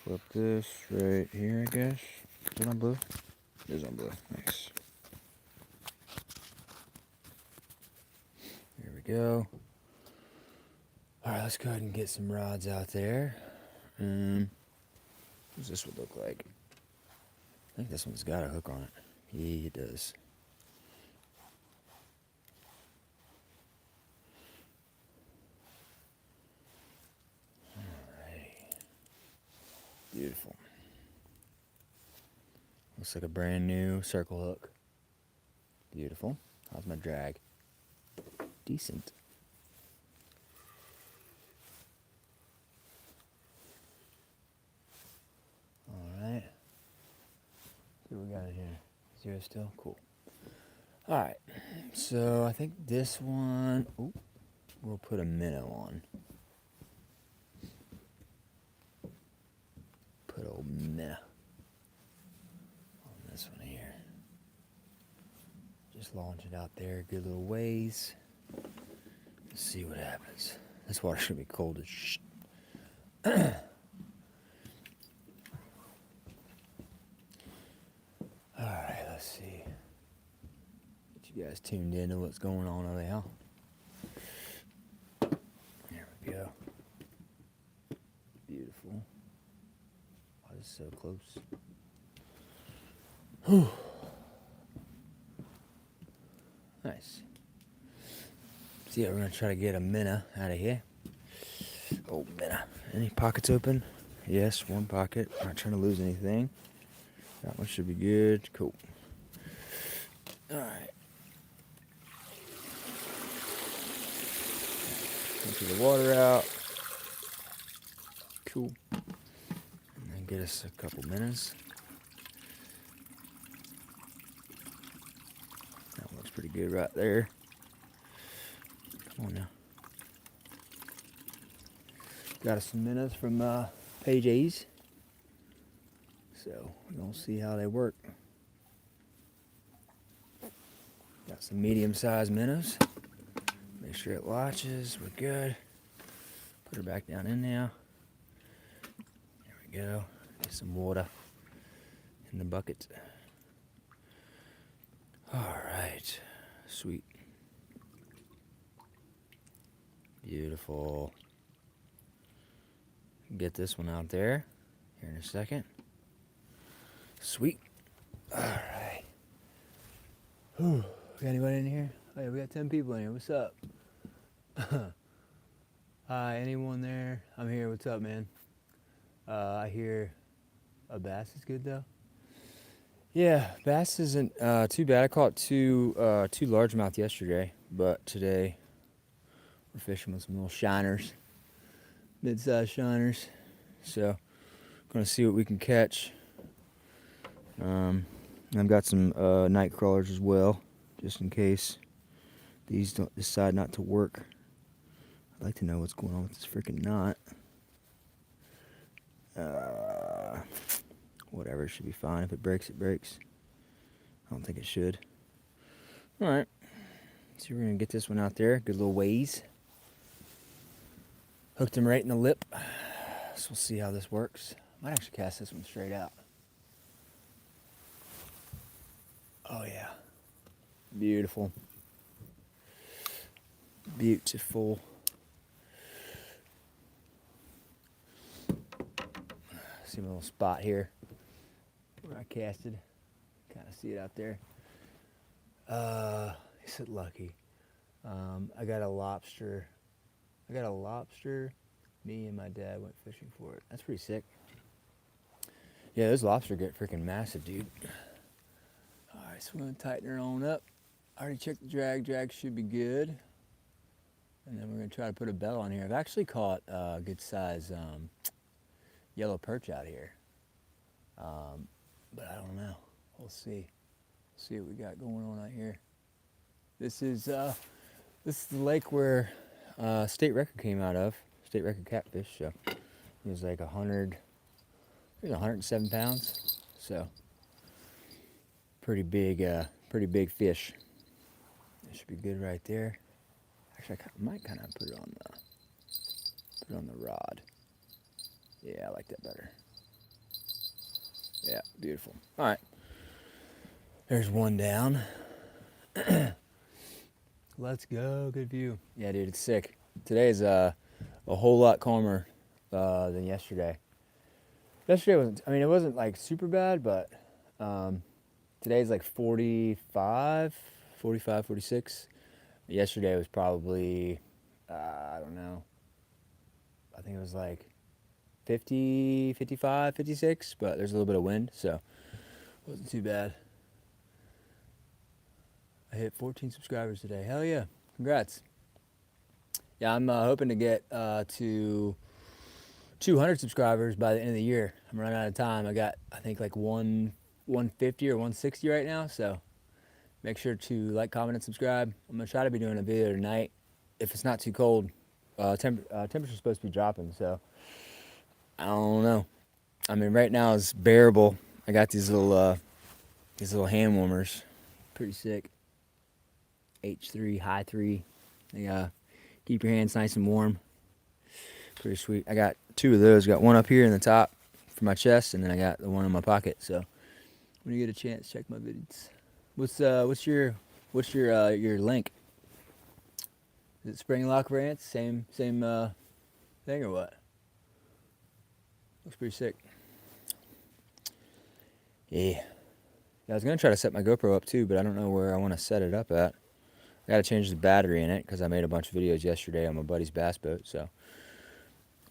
Flip this right here, I guess. Is it on blue? It is on blue. Nice. Here we go. Alright, let's go ahead and get some rods out there. What does this one look like? I think this one's got a hook on it. Yeah, it does. Alrighty. Beautiful. Looks like a brand new circle hook. Beautiful. How's my drag? Decent. Alright. See what we got in here. 0 still? Cool. Alright. So I think this one, we'll put a minnow on. Put old minnow on this one here. Just launch it out there a good little ways. Let's see what happens. This water's gonna be cold as shit. Alright, let's see. Get you guys tuned in to what's going on over there. There we go. Beautiful. Why is it so close? Whew. Nice. So yeah, we're gonna try to get a minnow out of here. Oh, minnow. Any pockets open? Yes, one pocket. Not trying to lose anything. That one should be good. Cool. Alright. Empty the water out. Cool. And then get us a couple minnows. That looks pretty good right there. Come on now. Got us some minnows from Page A's. So we're gonna see how they work. Got some medium-sized minnows. Make sure it latches. We're good. Put her back down in now. There we go. Get some water in the bucket. All right. Sweet. Beautiful. Get this one out there here in a second. Sweet. All right. Whew. Got anybody in here? Oh yeah, we got 10 people in here. What's up? Hi, anyone there? I'm here. What's up, man? I hear a bass is good though. Yeah, bass isn't too bad. I caught two largemouth yesterday, but today we're fishing with some little shiners, mid-sized shiners. So, gonna see what we can catch. I've got some night crawlers as well, just in case these don't decide not to work. I'd like to know what's going on with this freaking knot. Whatever, it should be fine. If it breaks, it breaks. I don't think it should. Alright. So we're going to get this one out there. Good little ways. Hooked him right in the lip. So we'll see how this works. Might actually cast this one straight out. Oh yeah. Beautiful. Beautiful. See my little spot here where I casted. Kind of see it out there. Is it lucky? I got a lobster. Me and my dad went fishing for it. That's pretty sick. Yeah, those lobster get freaking massive, dude. Alright, so we're going to tighten her on up. I already checked the drag. Drag should be good. And then we're going to try to put a bell on here. I've actually caught a good size yellow perch out here. But I don't know. We'll see. See what we got going on out here. This is the lake where state record came out of. State record catfish. So it was like 107 pounds. So pretty big fish. It should be good right there. Actually, I might kind of put it on the rod. Yeah, I like that better. Yeah, beautiful. All right. There's one down. Let's go. Good view. Yeah, dude, it's sick. Today's a whole lot calmer than yesterday. Yesterday wasn't, I mean, it wasn't like super bad, but today's like 45, 45, 46. Yesterday was probably, I don't know, I think it was like 50, 55, 56, but there's a little bit of wind, so it wasn't too bad. I hit 14 subscribers today. Hell yeah. Congrats. Yeah, I'm hoping to get to 200 subscribers by the end of the year. I'm running out of time. I got, I think, like 150 or 160 right now, so make sure to like, comment, and subscribe. I'm going to try to be doing a video tonight if it's not too cold. Temperature's supposed to be dropping, so I don't know. I mean, right now it's bearable. I got these little hand warmers. Pretty sick. H3, high 3. They keep your hands nice and warm. Pretty sweet. I got 2 of those. Got one up here in the top for my chest, and then I got the one in my pocket. So when you get a chance, check my videos. What's your link? Is it Spring Lock Rants? Same thing or what? Looks pretty sick. Yeah. I was gonna try to set my GoPro up too, but I don't know where I want to set it up at. I gotta change the battery in it because I made a bunch of videos yesterday on my buddy's bass boat. So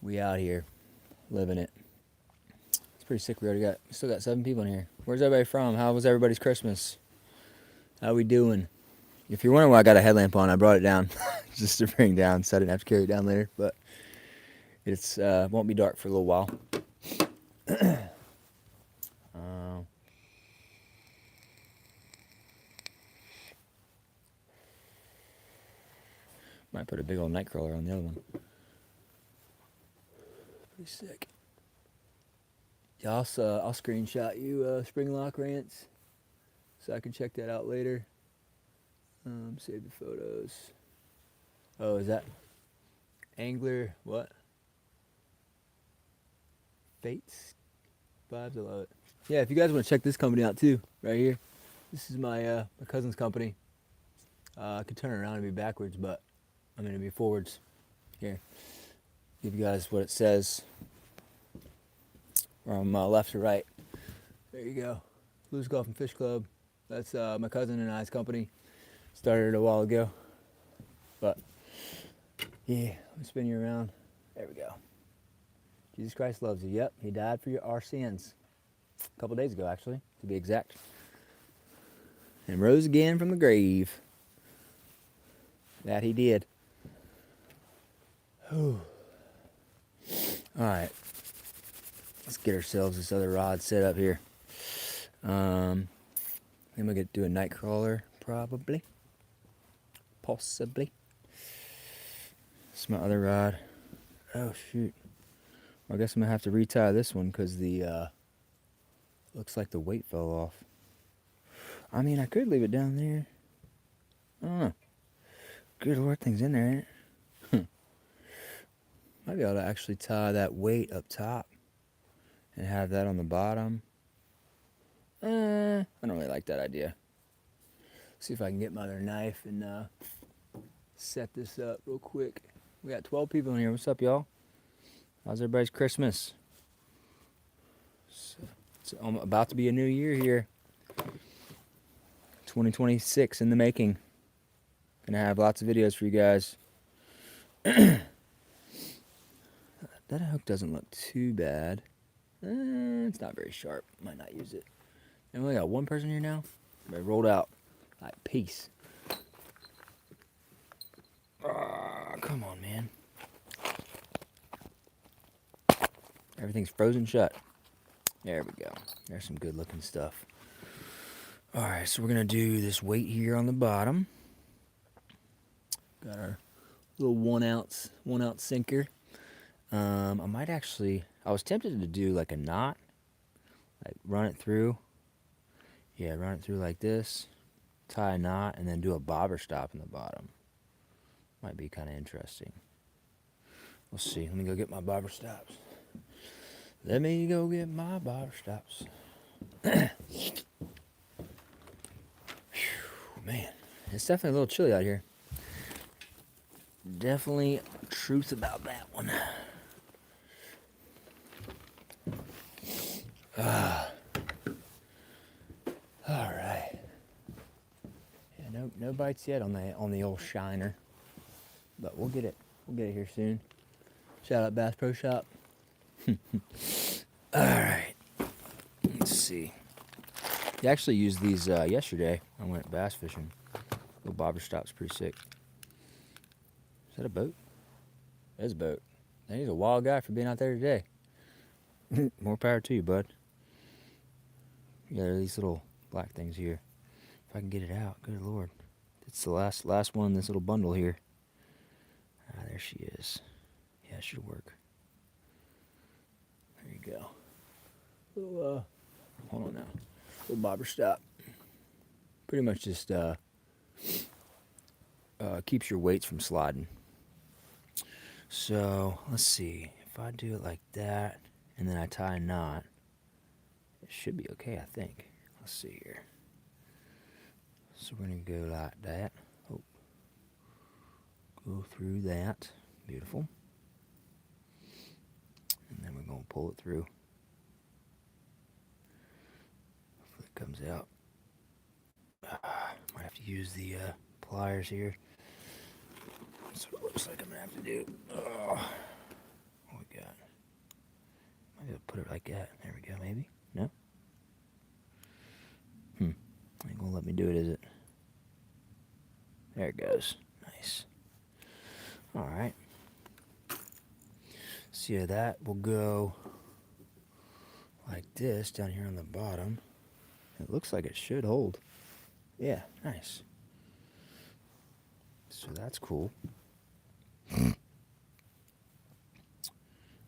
we out here living it. It's pretty sick. We still got 7 people in here. Where's everybody from? How was everybody's Christmas? How we doing? If you're wondering why I got a headlamp on, I brought it down just to bring down, so I didn't have to carry it down later. But it's won't be dark for a little while. Might put a big old night crawler on the other one. Pretty sick. Yeah, I'll screenshot you Spring Lock Rants so I can check that out later. Save the photos. Oh, is that Angler what? Fates Vibes, I love it. Yeah, if you guys want to check this company out too, right here. This is my cousin's company. I could turn it around and be backwards, but I'm going to be forwards. Here, give you guys what it says from left to right. There you go. Blues Golf and Fish Club. That's my cousin and I's company. Started a while ago. But, yeah, let me spin you around. There we go. Jesus Christ loves you. Yep, he died for our sins. A couple days ago, actually, to be exact. And rose again from the grave. That he did. Whew. Alright. Let's get ourselves this other rod set up here. I'm going to do a night crawler, probably. Possibly. This is my other rod. Oh, shoot. Well, I guess I'm going to have to retie this one because the, looks like the weight fell off. I mean, I could leave it down there. I don't know. Good Lord, things in there, ain't it? Might be able to actually tie that weight up top and have that on the bottom. I don't really like that idea. See if I can get my other knife and set this up real quick. We got 12 people in here. What's up, y'all? How's everybody's Christmas? It's about to be a new year here. 2026 in the making. Gonna have lots of videos for you guys. That hook doesn't look too bad. It's not very sharp. Might not use it. And we only got one person here now. Everybody rolled out. All right, peace. Come on, man. Everything's frozen shut. There we go. There's some good looking stuff. Alright, so we're going to do this weight here on the bottom. Got our little 1 ounce sinker. I might actually, I was tempted to do like a knot. Like run it through. Yeah, run it through like this. Tie a knot and then do a bobber stop in the bottom. Might be kind of interesting. We'll see. Let me go get my bobber stops. Let me go get my bobber stops. Man, it's definitely a little chilly out here. Definitely truth about that one. All right. Yeah, no bites yet on the old shiner, but we'll get it. We'll get it here soon. Shout out Bass Pro Shop. All right. Let's see. I actually used these yesterday. I went bass fishing. Little bobber stop's pretty sick. Is that a boat? That's a boat. Man, he's a wild guy for being out there today. More power to you, bud. Yeah, there are these little black things here. If I can get it out, good lord. It's the last one in this little bundle here. Ah, there she is. Yeah, it should work. There you go. Little, hold on now. Little bobber stop. Pretty much just keeps your weights from sliding. So, let's see. If I do it like that, and then I tie a knot, it should be okay, I think. Let's see here. So we're going to go like that. Oh. Go through that. Beautiful. And then we're going to pull it through. Hopefully it comes out. Might have to use the pliers here. That's what it looks like I'm going to have to do. Oh. What we got? Maybe I'll put it like that. There we go, maybe? No? Ain't going to let me do it, is it? There it goes. Nice. Alright. See how that will go like this down here on the bottom. It looks like it should hold. Yeah, nice. So that's cool.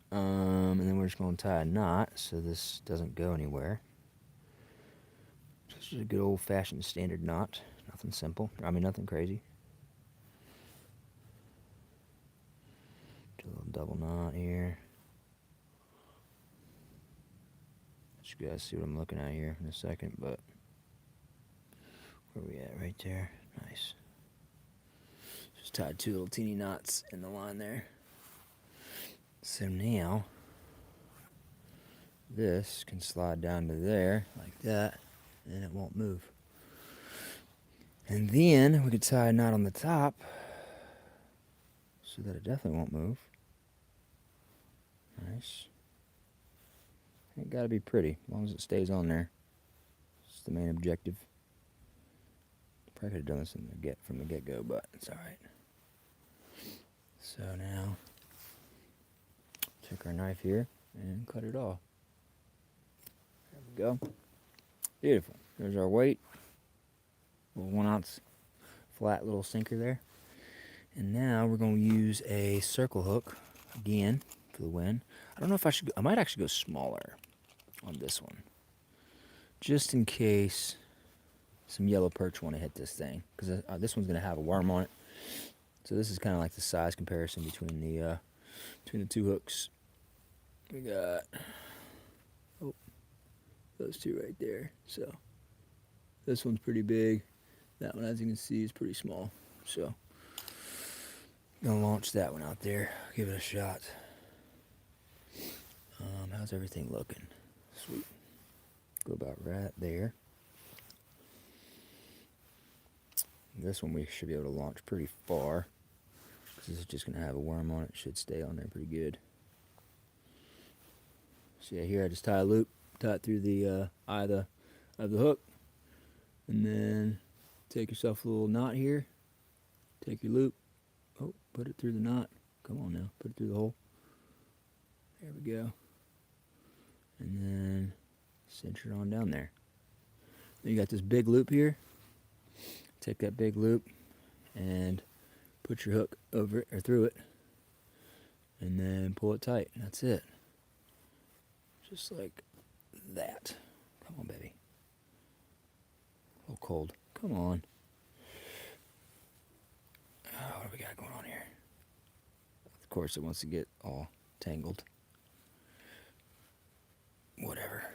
And then we're just going to tie a knot so this doesn't go anywhere. Just a good old-fashioned standard knot. Nothing simple. I mean, nothing crazy. Do a little double knot here. Let you guys see what I'm looking at here in a second, but where are we at? Right there. Nice. Just tied two little teeny knots in the line there. So now, this can slide down to there, like that, and it won't move. And then we could tie a knot on the top, so that it definitely won't move. Nice. Ain't gotta be pretty, as long as it stays on there. It's the main objective. Probably could have done this from the get-go, but it's alright. So now, take our knife here and cut it off. There we go. Beautiful. There's our weight. Little 1 ounce flat little sinker there. And now we're going to use a circle hook again for the win. I don't know if I might actually go smaller on this one. Just in case some yellow perch want to hit this thing. Because this one's going to have a worm on it. So this is kind of like the size comparison between the two hooks. We got those two right there. So this one's pretty big. That one, as you can see, is pretty small. So gonna launch that one out there. Give it a shot. How's everything looking? Sweet. Go about right there. This one we should be able to launch pretty far. Because this is just gonna have a worm on it. Should stay on there pretty good. So yeah, here I just tie a loop, tie it through the eye of the hook, and then take yourself a little knot here. Take your loop. Oh, put it through the knot. Come on now, put it through the hole. There we go. And then cinch it on down there. Then you got this big loop here. Take that big loop and put your hook over it or through it, and then pull it tight. And that's it. Just like that. Come on, baby. A little cold. Come on. What do we got going on here? Of course, it wants to get all tangled. Whatever.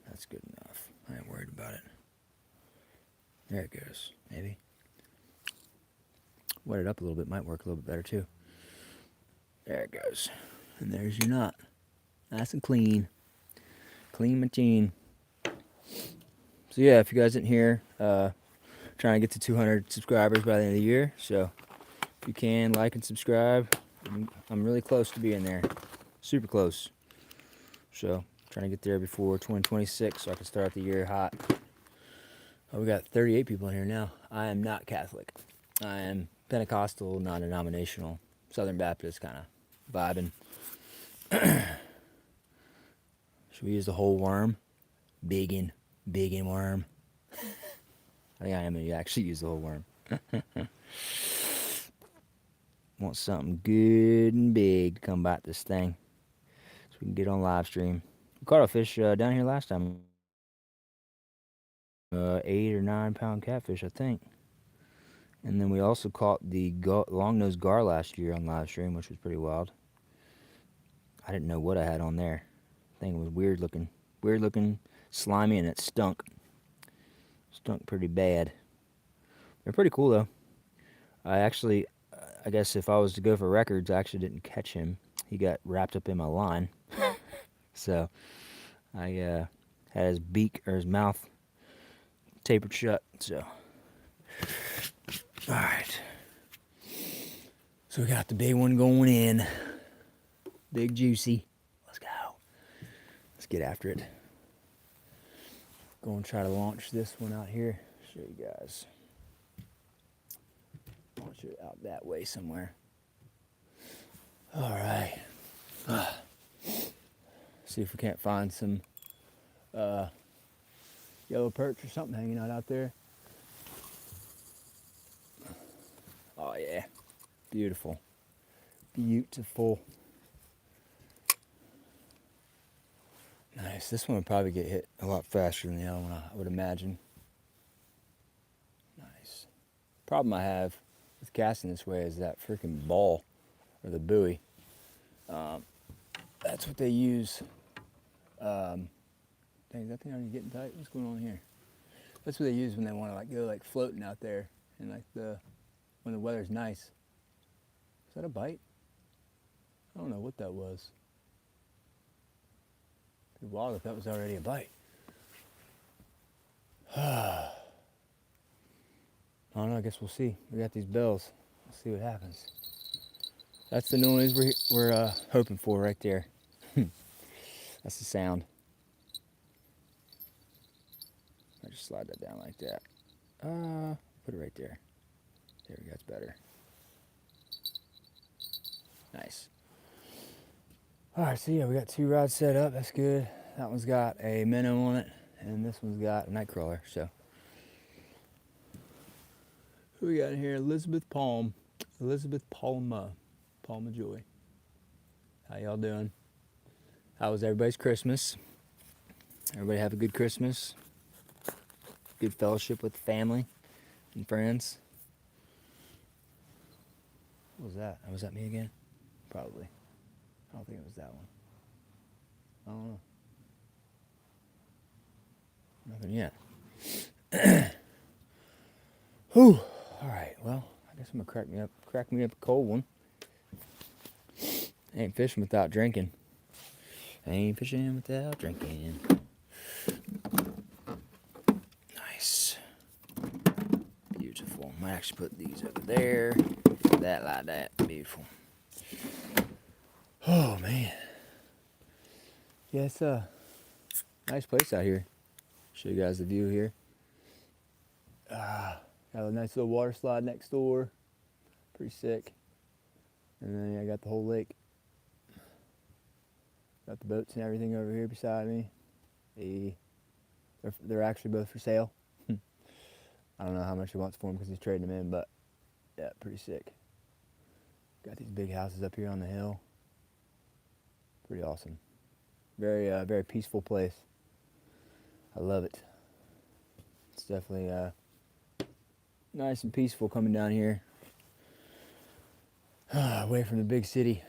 That's good enough. I ain't worried about it. There it goes. Maybe. Wet it up a little bit. Might work a little bit better too. There it goes. And there's your knot. Nice and clean. Clean machine. So yeah, if you guys didn't hear, trying to get to 200 subscribers by the end of the year. So if you can, like and subscribe. I'm really close to being there. Super close. So trying to get there before 2026 so I can start the year hot. Oh, we got 38 people in here now. I am not Catholic. I am Pentecostal, non-denominational, Southern Baptist kind of vibing. Should we use the whole worm? Biggin worm. I think I am going to actually use the whole worm. Want something good and big to come bite this thing so we can get on live stream. We caught a fish down here last time. 8 or 9 pound catfish, I think. And then we also caught the long-nosed gar last year on live stream, which was pretty wild. I didn't know what I had on there. Thing was weird looking, slimy, and it stunk. Stunk pretty bad. They're pretty cool though. I guess if I was to go for records, I actually didn't catch him. He got wrapped up in my line. So I had his beak or his mouth tapered shut. So all right. So we got the big one going in. Big juicy. Let's go. Let's get after it. Go and try to launch this one out here. Show you guys. Launch it out that way somewhere. All right. See if we can't find some yellow perch or something hanging out there. Oh yeah. Beautiful. Beautiful. Nice. This one would probably get hit a lot faster than the other one, I would imagine. Nice. Problem I have with casting this way is that freaking ball, or the buoy. That's what they use. Dang, is that thing already getting tight? What's going on here? That's what they use when they want to go floating out there and when the weather's nice. Is that a bite? I don't know what that was. It'd be wild if that was already a bite. I don't know, I guess we'll see. We got these bells. We'll see what happens. That's the noise we're hoping for right there. That's the sound. I just slide that down like that. Put it right there. There we go, that's better. Nice. Alright, so yeah, we got 2 rods set up, that's good. That one's got a minnow on it, and this one's got a nightcrawler, so. Who we got in here? Elizabeth Palma Joy. How y'all doing? How was everybody's Christmas? Everybody have a good Christmas? Good fellowship with family and friends? What was that? Was that me again? Probably. I don't think it was that one. I don't know. Nothing yet. Whew. All right. Well, I guess I'm gonna crack me up a cold one. Ain't fishing without drinking. Ain't fishing without drinking. Nice. Beautiful. Might actually put these over there. That like that. Beautiful. Oh man. Yeah, it's a nice place out here. Show you guys the view here. Got a nice little water slide next door. Pretty sick. And then I got the whole lake. Got the boats and everything over here beside me. They're actually both for sale. I don't know how much he wants for them because he's trading them in, but yeah, pretty sick. Got these big houses up here on the hill. Pretty awesome. Very peaceful place. I love it. It's definitely nice and peaceful coming down here. Away from the big city.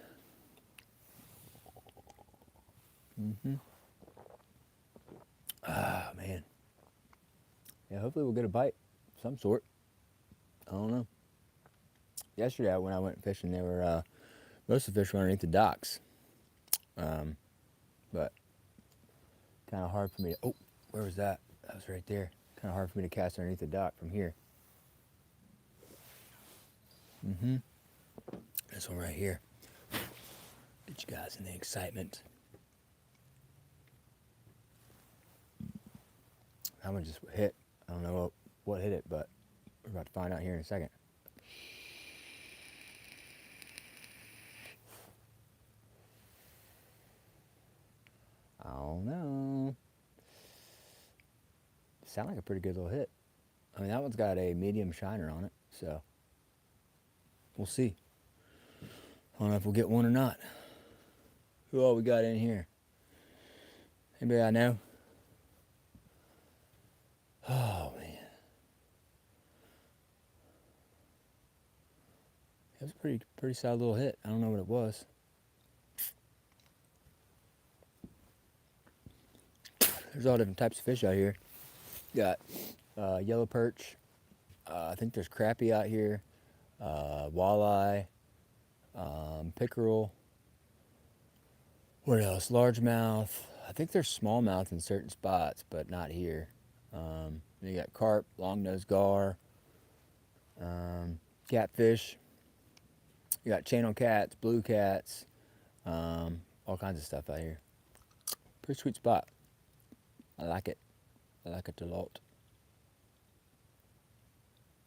Ah, man. yeah, hopefully we'll get a bite of some sort. I don't know. Yesterday when I went fishing, they were most of the fish were underneath the docks, but kind of hard for me to. Oh, where was that? That was right there. Kind of hard for me to cast underneath the dock from here. This one right here. Get you guys in the excitement. That one just hit. I don't know what hit it, but we're about to find out here in a second. I don't know. Sound like a pretty good little hit. I mean, that one's got a medium shiner on it, so we'll see. I don't know if we'll get one or not. Who all we got in here? Anybody I know? Oh, man. It was a pretty solid little hit. I don't know what it was. There's all different types of fish out here. Got yellow perch. I think there's crappie out here. Walleye. Pickerel. What else? Largemouth. I think there's smallmouth in certain spots, but not here. You got carp, long-nosed gar, catfish. You got channel cats, blue cats, all kinds of stuff out here. Pretty sweet spot. I like it. I like it a lot.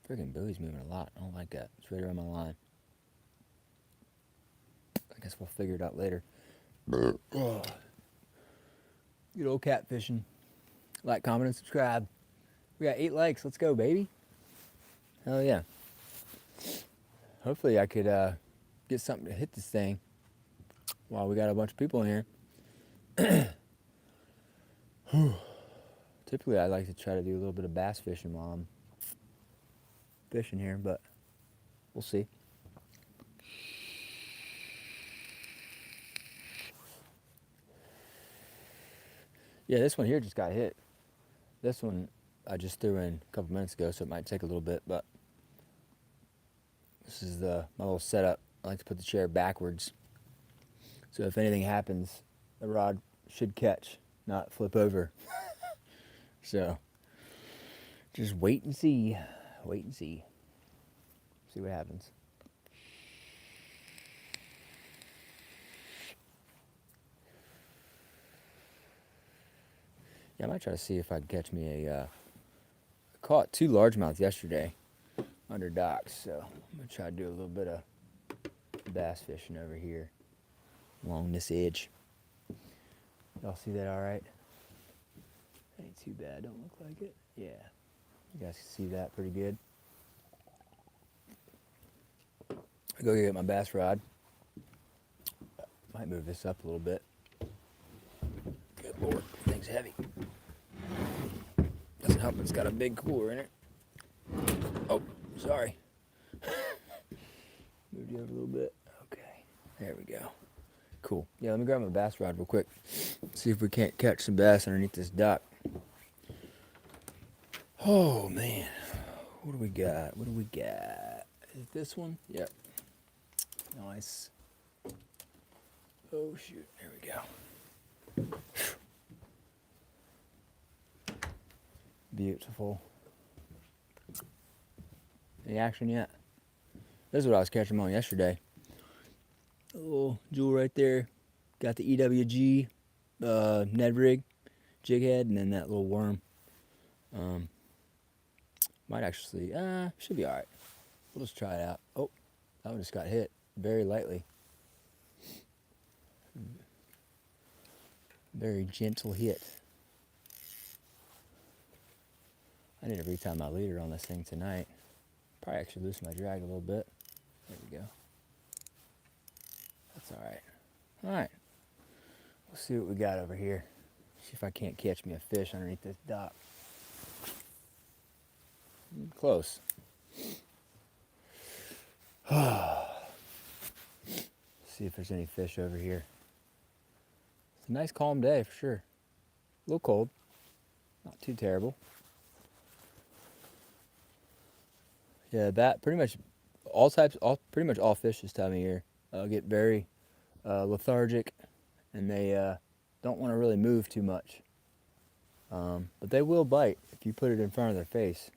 Friggin' buoy's moving a lot. I don't like that. It's right around my line. I guess we'll figure it out later. Good old catfishing. Like, comment, and subscribe. We got 8 likes. Let's go, baby. Hell yeah. Hopefully I could get something to hit this thing while we got a bunch of people in here. Typically I like to try to do a little bit of bass fishing while I'm fishing here, but we'll see. Yeah, this one here just got hit. This one I just threw in a couple minutes ago, so it might take a little bit, but this is my little setup. I like to put the chair backwards, so if anything happens, the rod should catch, not flip over. So, just wait and see. Wait and see. See what happens. Yeah, I might try to see if I can catch me I caught 2 largemouth yesterday under docks, so I'm going to try to do a little bit of bass fishing over here along this edge. Y'all see that all right? Ain't too bad, don't look like it. Yeah, you guys can see that pretty good. I go get my bass rod. Might move this up a little bit. Good Lord, thing's heavy. Doesn't help it's got a big cooler in it. Oh, sorry. Moved you over a little bit. Okay, there we go. Cool. Yeah, let me grab my bass rod real quick. See if we can't catch some bass underneath this dock. Oh, man. What do we got? What do we got? Is it this one? Yep. Nice. Oh, shoot. There we go. Beautiful. Any action yet? This is what I was catching them on yesterday. A little jewel right there. Got the EWG Ned rig jig head, and then that little worm. Might actually, should be alright. We'll just try it out. Oh, that one just got hit very lightly. Very gentle hit. I need to retie my leader on this thing tonight. Probably actually loosen my drag a little bit. There we go. That's alright. Alright. We'll see what we got over here. See if I can't catch me a fish underneath this dock. Close. See if there's any fish over here. It's a nice calm day for sure. A little cold. Not too terrible. Yeah, that pretty much all types, all pretty much all fish this time of year get very lethargic, and they don't want to really move too much. But they will bite if you put it in front of their face.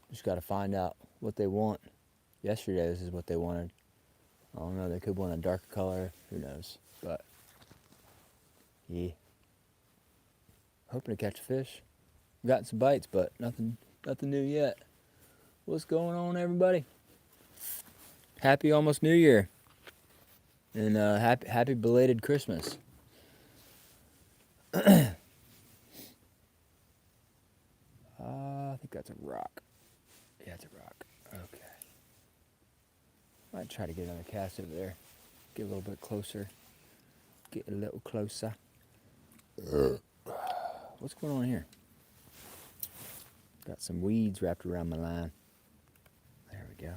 Just got to find out what they want. Yesterday, this is what they wanted. I don't know. They could want a darker color. Who knows? But yeah, hoping to catch a fish. Gotten some bites, but nothing new yet. What's going on, everybody? Happy almost New Year, and happy belated Christmas. I think that's a rock. Yeah, it's a rock. Okay. Might try to get another cast over there. Get a little bit closer. Get a little closer. What's going on here? Got some weeds wrapped around my line. There we go.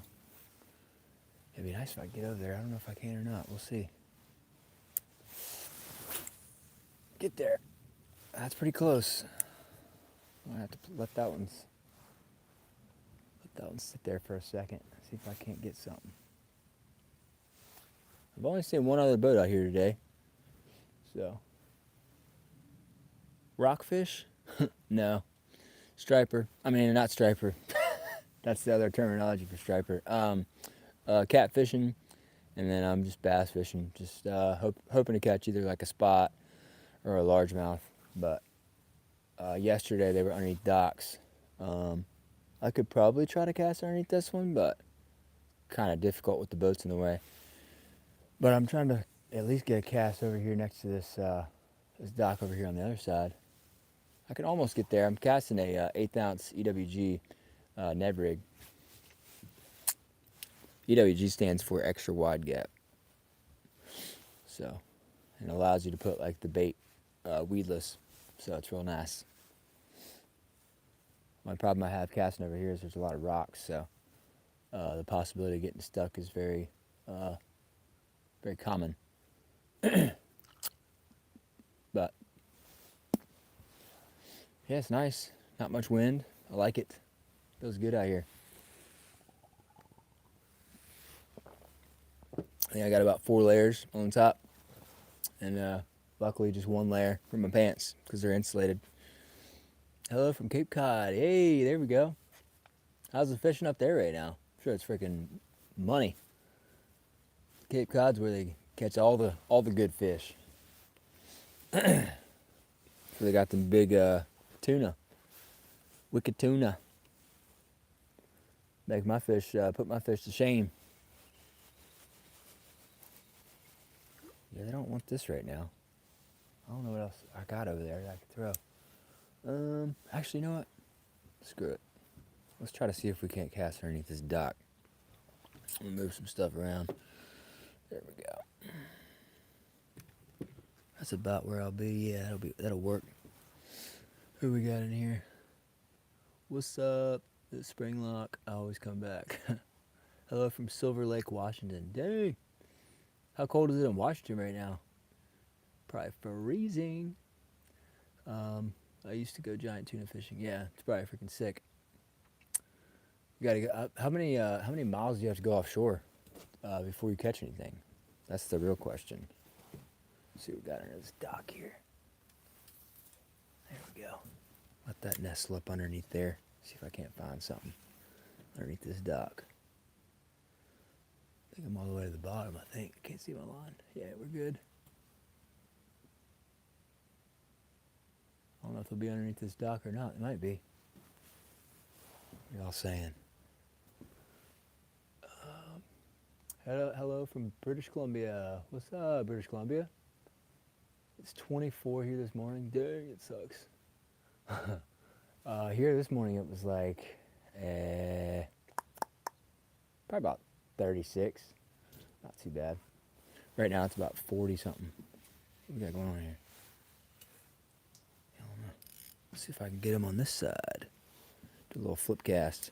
It'd be nice if I could get over there. I don't know if I can or not. We'll see. Get there. That's pretty close. I'm gonna have to let that one sit there for a second. See if I can't get something. I've only seen one other boat out here today. So. Rockfish? No. Striper. I mean, not striper. That's the other terminology for striper. Cat fishing, and then I'm just bass fishing. Just hoping to catch either like a spot or a largemouth. But yesterday they were underneath docks. I could probably try to cast underneath this one, but kind of difficult with the boats in the way. But I'm trying to at least get a cast over here next to this dock over here on the other side. I can almost get there. I'm casting a 1/8 ounce EWG Ned rig. EWG stands for extra wide gap. So, it allows you to put like the bait weedless. So it's real nice. One problem I have casting over here is there's a lot of rocks. So the possibility of getting stuck is very common. But yeah, it's nice. Not much wind. I like it. Feels good out here. I think I got about 4 layers on top, and luckily just 1 layer for my pants because they're insulated. Hello from Cape Cod. Hey, there we go. How's the fishing up there right now? I'm sure it's freaking money. Cape Cod's where they catch all the good fish. So they got them big tuna, wicked tuna. Make my fish, put my fish to shame. Yeah, they don't want this right now. I don't know what else I got over there that I could throw. Actually, you know what? Screw it. Let's try to see if we can't cast underneath this dock. We'll move some stuff around. There we go. That's about where I'll be. Yeah, that'll work. Who we got in here? What's up? The Spring Lock. I always come back. Hello from Silver Lake, Washington. Dang. How cold is it in Washington right now? Probably freezing. I used to go giant tuna fishing. Yeah, it's probably freaking sick. You gotta go. How many miles do you have to go offshore before you catch anything? That's the real question. Let's see what we got under this dock here. There we go. Let that nestle up underneath there. See if I can't find something underneath this dock. I think I'm all the way to the bottom, I think. Can't see my line. Yeah, we're good. I don't know if they'll be underneath this dock or not. It might be. What are y'all saying? Hello from British Columbia. What's up, British Columbia? It's 24 here this morning. Dang, it sucks. Here this morning it was like probably about 36. Not too bad. Right now it's about 40 something. What we got going on here? I don't know. Let's see if I can get him on this side. Do a little flip cast.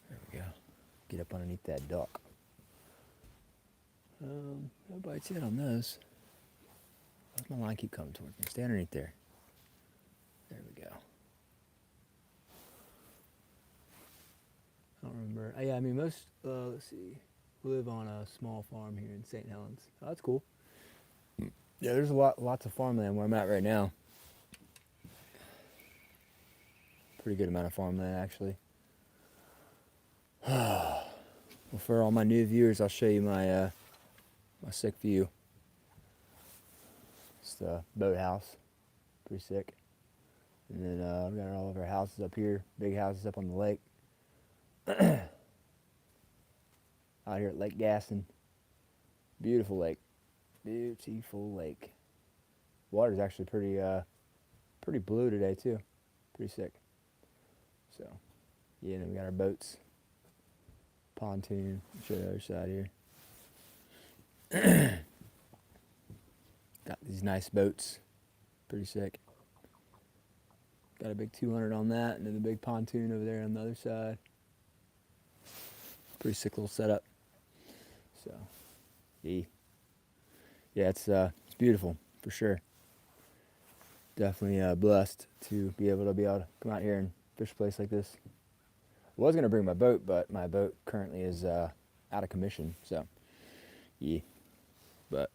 There we go. Get up underneath that dock. No bites yet on those. Why's my line keep coming towards me? Stay underneath there. There we go. I don't remember. Yeah, I mean most. Let's see. We live on a small farm here in St. Helens. Oh, that's cool. Yeah, there's lots of farmland where I'm at right now. Pretty good amount of farmland actually. Well, for all my new viewers, I'll show you my my sick view. It's the boathouse, pretty sick. And then we got all of our houses up here, big houses up on the lake. Out here at Lake Gaston. Beautiful lake. Beautiful lake. Water's actually pretty blue today too. Pretty sick. So, yeah, and then we got our boats. Pontoon. I'll show you the other side here. Got these nice boats. Pretty sick. Got a big 200 on that, and then the big pontoon over there on the other side. Pretty sick little setup. So, yeah, it's beautiful for sure. Definitely blessed to be able to come out here and fish a place like this. I was gonna bring my boat, but my boat currently is out of commission. So, yeah, but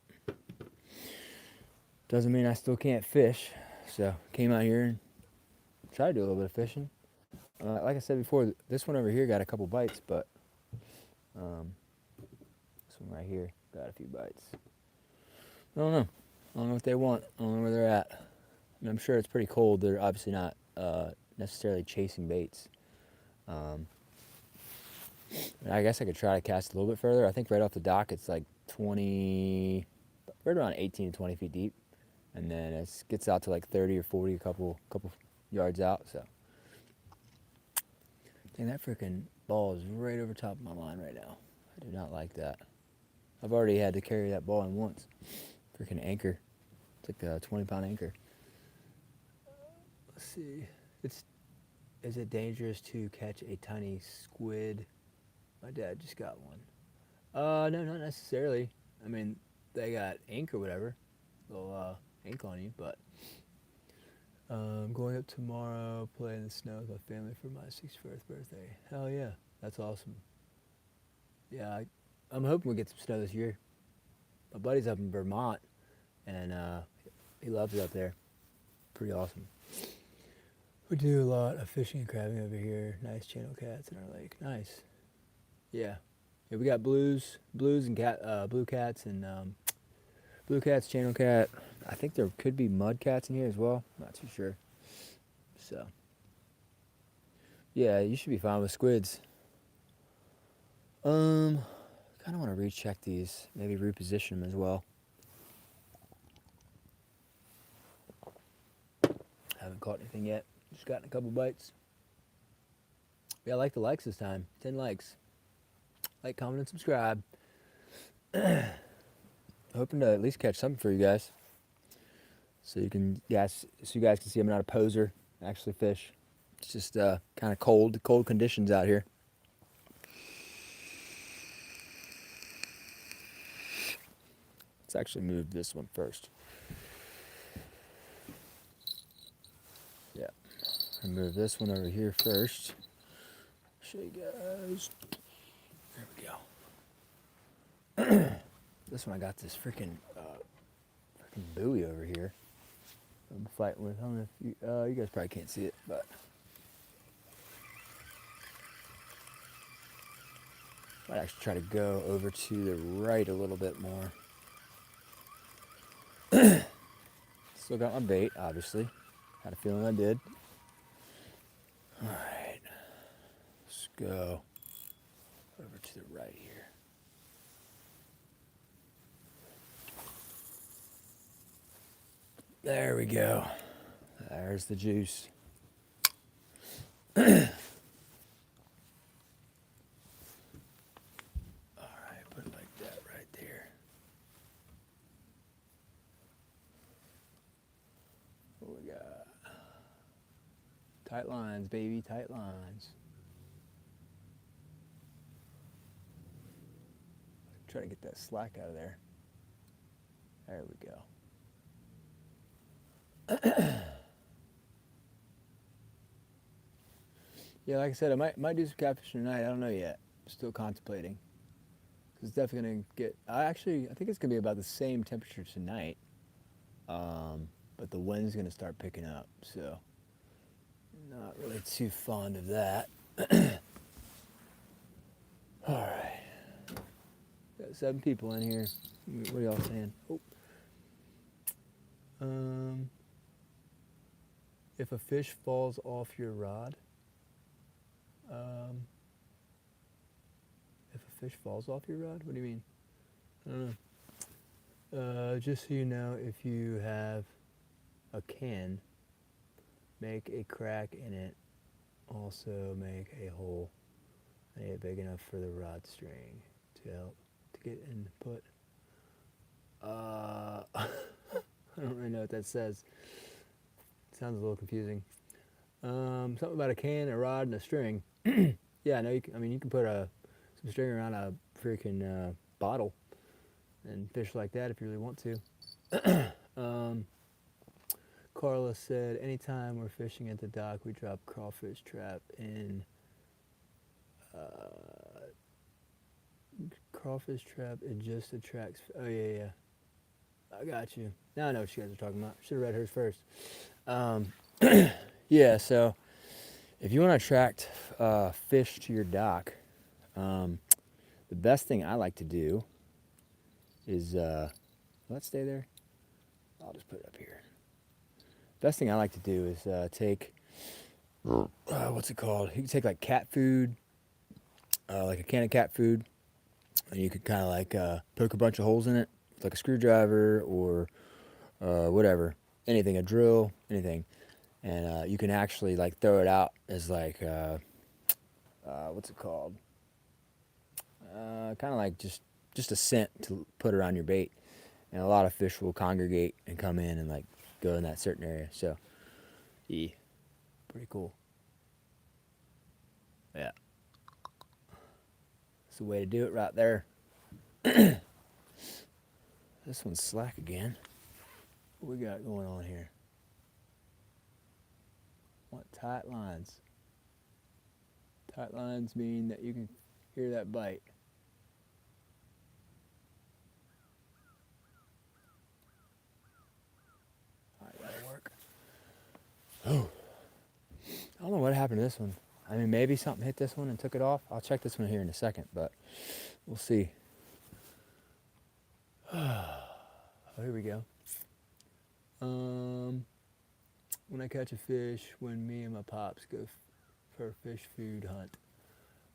doesn't mean I still can't fish. So, came out here and tried to do a little bit of fishing. Like I said before, this one over here got a couple bites, but this one right here got a few bites. I don't know. I don't know what they want. I don't know where they're at. I mean, I'm sure it's pretty cold. They're obviously not necessarily chasing baits. I guess I could try to cast a little bit further. I think right off the dock it's like 20, right around 18 to 20 feet deep. And then it gets out to like 30 or 40 a couple yards out. So, dang, that freaking ball is right over top of my line right now. I do not like that. I've already had to carry that ball in once. Freaking anchor. It's like a 20-pound anchor. Let's see. Is it dangerous to catch a tiny squid? My dad just got one. No, not necessarily. I mean, they got ink or whatever. They'll ink on you, but I'm going up tomorrow, play in the snow with my family for my 61st birthday. Hell yeah, that's awesome. Yeah, I'm hoping we get some snow this year. My buddy's up in Vermont, and he loves it up there. Pretty awesome. We do a lot of fishing and crabbing over here. Nice channel cats in our lake. Nice. Yeah. Yeah, we got blues and blue cats and blue cats, channel cat. I think there could be mud cats in here as well. Not too sure. So, yeah, you should be fine with squids. Kind of want to recheck these. Maybe reposition them as well. Haven't caught anything yet. Just gotten a couple bites. Yeah, I like the likes this time. 10 likes. Like, comment, and subscribe. Hoping to at least catch something for you guys. So you guys can see I'm not a poser. I actually fish. It's just kind of cold conditions out here. Let's actually move this one first. Yeah, I'll move this one over here first. Show you guys. There we go. This one I got this freaking buoy over here. I'm fighting with. I don't know if you guys probably can't see it, but I might actually try to go over to the right a little bit more. Still got my bait, obviously. Had a feeling I did. All right, let's go over to the right here. There we go. There's the juice. All right, put it like that right there. What we got? Tight lines, baby, tight lines. Try to get that slack out of there. There we go. Yeah, like I said, I might do some catfishing tonight. I don't know yet. Still contemplating. 'Cause it's definitely gonna get. I think it's gonna be about the same temperature tonight. But the wind's gonna start picking up, so not really too fond of that. All right, got 7 people in here. What are y'all saying? Oh. If a fish falls off your rod, um, if a fish falls off your rod, what do you mean? I don't know. Just so you know, if you have a can, make a crack in it. Also make a hole. Make it big enough for the rod string to help to get input. I don't really know what that says. Sounds a little confusing. Something about a can, a rod, and a string. Yeah, I know. You can put some string around a freaking bottle and fish like that if you really want to. Carla said, anytime we're fishing at the dock, we drop crawfish trap in. Crawfish trap, it just attracts. Oh, yeah. I got you. Now I know what you guys are talking about. Should have read hers first. Yeah, so if you want to attract fish to your dock, the best thing I like to do is, let's stay there. I'll just put it up here. Best thing I like to do is take, what's it called? You can take like cat food, like a can of cat food, and you could kind of like poke a bunch of holes in it with like a screwdriver or whatever, anything, a drill, anything. And you can actually like throw it out as like, what's it called? Kind of like just a scent to put around your bait. And a lot of fish will congregate and come in and like go in that certain area. So, yeah, pretty cool. Yeah. That's the way to do it right there. This one's slack again. What we got going on here? What tight lines? Tight lines mean that you can hear that bite. Alright, that'll work. Oh. I don't know what happened to this one. I mean, maybe something hit this one and took it off. I'll check this one here in a second, but we'll see. Oh, here we go. When I catch a fish, when me and my pops go for a fish food hunt,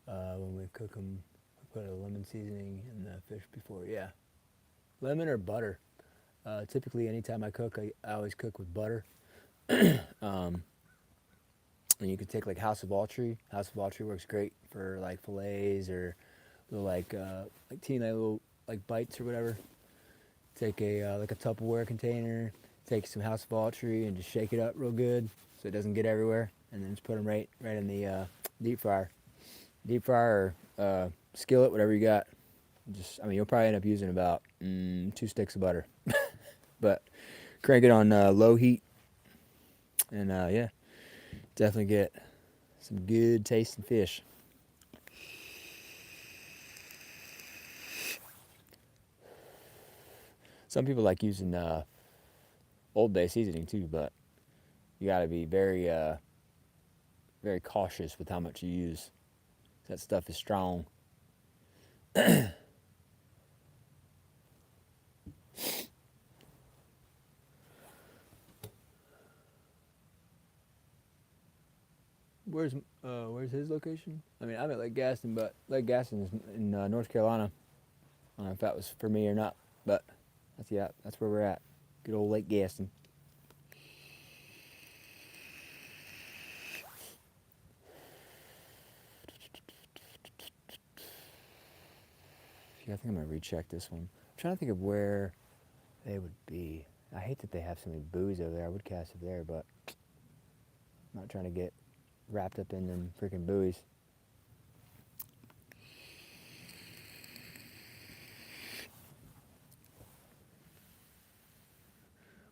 when we cook them, we put a lemon seasoning in the fish before. Yeah, lemon or butter. Typically, anytime I cook, I always cook with butter. And you could take like House of Autry. House of Autry works great for like fillets or little like teeny little like bites or whatever. Take a like a Tupperware container, take some House of Autry and just shake it up real good so it doesn't get everywhere, and then just put them right in the deep fryer or skillet, whatever you got. You'll probably end up using about 2 sticks of butter, but crank it on low heat, and yeah, definitely get some good tasting fish. Some people like using Old Bay seasoning too, but you got to be very, very cautious with how much you use. That stuff is strong. Where's his location? I mean, I'm at Lake Gaston, but Lake Gaston is in North Carolina. I don't know if that was for me or not, but that's where we're at. Good old Lake Gaston. Yeah, I think I'm gonna recheck this one. I'm trying to think of where they would be. I hate that they have so many buoys over there. I would cast it there, but I'm not trying to get wrapped up in them freaking buoys.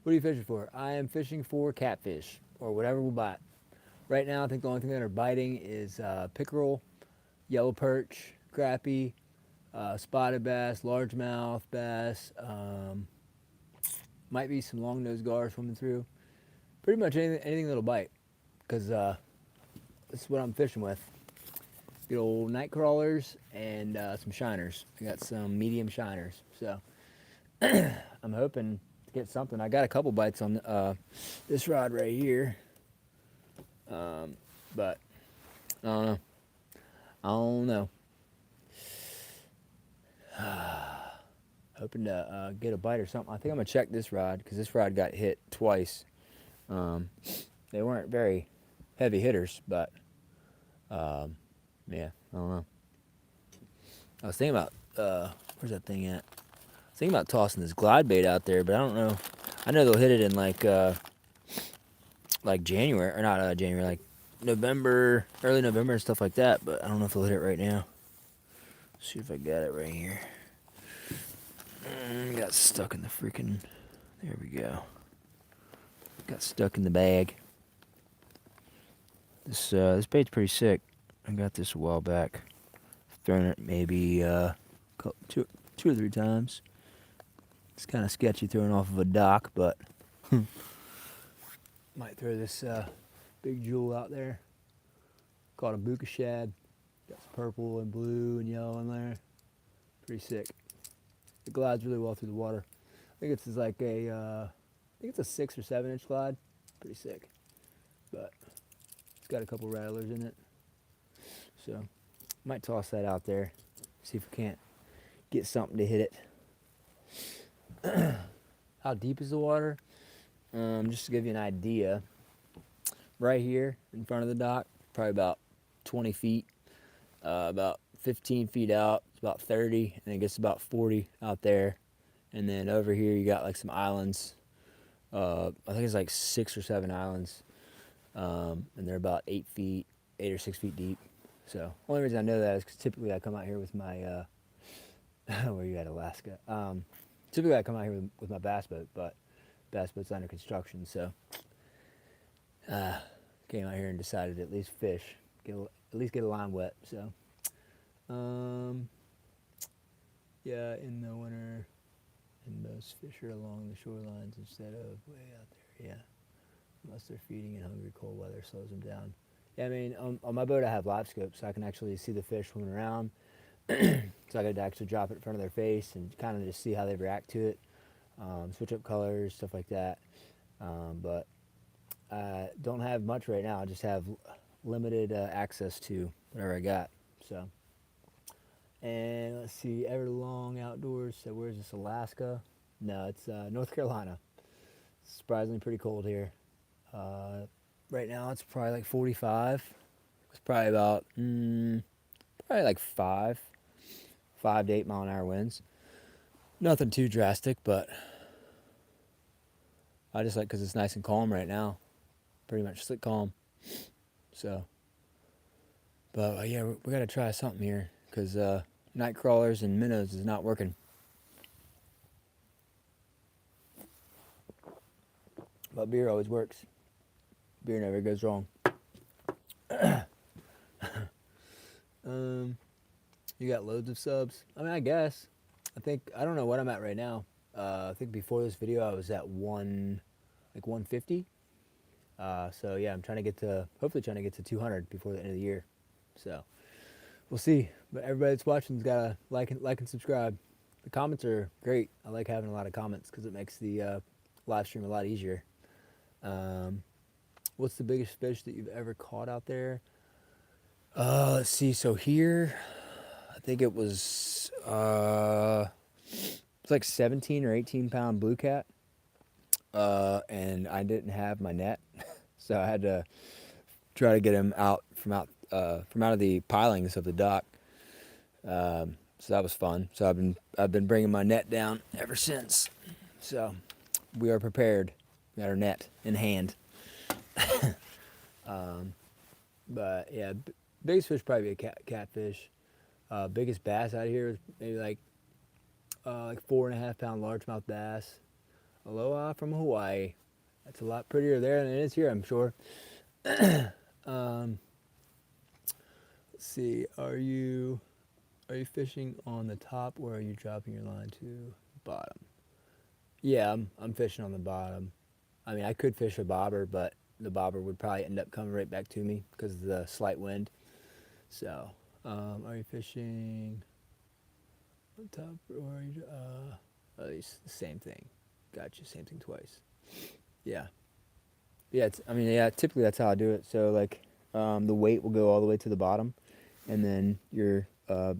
What are you fishing for? I am fishing for catfish or whatever will bite. Right now, I think the only thing that are biting is pickerel, yellow perch, crappie, spotted bass, largemouth bass, might be some long-nosed gar swimming through. Pretty much anything that'll bite, because this is what I'm fishing with. Good old night crawlers and some shiners. I got some medium shiners, so I'm hoping to get something. I got a couple bites on this rod right here, but I don't know. I don't know. Hoping to get a bite or something. I think I'm gonna check this rod because this rod got hit twice. They weren't very heavy hitters, but yeah, I don't know. I was thinking about where's that thing at? I was thinking about tossing this glide bait out there, but I don't know. I know they'll hit it in like January, or not January, like November, early November and stuff like that. But I don't know if they'll hit it right now. Let's see if I got it right here. Got stuck in the freaking. There we go. Got stuck in the bag. This bait's pretty sick. I got this a while back. Thrown it maybe two or three times. It's kind of sketchy throwing off of a dock, but might throw this big jewel out there. Called a buka shad. Got some purple and blue and yellow in there. Pretty sick. It glides really well through the water. I think it's like I think it's a 6 or 7 inch glide. Pretty sick. But it's got a couple rattlers in it. So might toss that out there. See if we can't get something to hit it. How deep is the water? Just to give you an idea, right here in front of the dock, probably about 20 feet, about 15 feet out, it's about 30, and it gets about 40 out there. And then over here you got like some islands. I think it's like 6 or 7 islands, and they're about 8 or 6 feet deep. So only reason I know that is because typically I come out here with my where you at, Alaska? Typically I come out here with my bass boat, but bass boat's under construction, so came out here and decided to at least fish, at least get a line wet. So yeah, in the winter, and most fish are along the shorelines instead of way out there. Yeah, unless they're feeding in hungry, cold weather slows them down. Yeah, I mean, on my boat I have live scope, so I can actually see the fish swimming around. So I could actually drop it in front of their face and kind of just see how they react to it. Switch up colors, stuff like that. But I don't have much right now. I just have limited access to whatever I got. So, and let's see, Everlong Outdoors. So where's this? Alaska? No, it's North Carolina. It's surprisingly pretty cold here. Right now it's probably like 45. It's probably about probably like 5 to 8 mile an hour winds. Nothing too drastic, but I just like because it's nice and calm right now. Pretty much slick calm. So, but yeah, we got to try something here because night crawlers and minnows is not working. But beer always works. Beer never goes wrong. You got loads of subs. I mean, I guess. I don't know what I'm at right now. I think before this video I was at 150. So yeah, I'm hopefully trying to get to 200 before the end of the year. So we'll see. But everybody that's watching's gotta like and subscribe. The comments are great. I like having a lot of comments because it makes the live stream a lot easier. What's the biggest fish that you've ever caught out there? Let's see. So here, I think it was like 17 or 18 pound blue cat, and I didn't have my net, so I had to try to get him out out of the pilings of the dock. So that was fun. So I've been bringing my net down ever since. So we are prepared. We got our net in hand. But yeah, biggest fish probably a catfish. Biggest bass out here is maybe like 4.5 pound largemouth bass. Aloha from Hawaii. That's a lot prettier there than it is here, I'm sure. Um, let's see. Are you fishing on the top or are you dropping your line to the bottom? Yeah, I'm fishing on the bottom. I mean, I could fish a bobber, but the bobber would probably end up coming right back to me because of the slight wind. So, are you fishing on top or are you? At least the same thing. Gotcha. Same thing twice. Yeah. Yeah. I mean, yeah. Typically, that's how I do it. So, like, the weight will go all the way to the bottom, and then your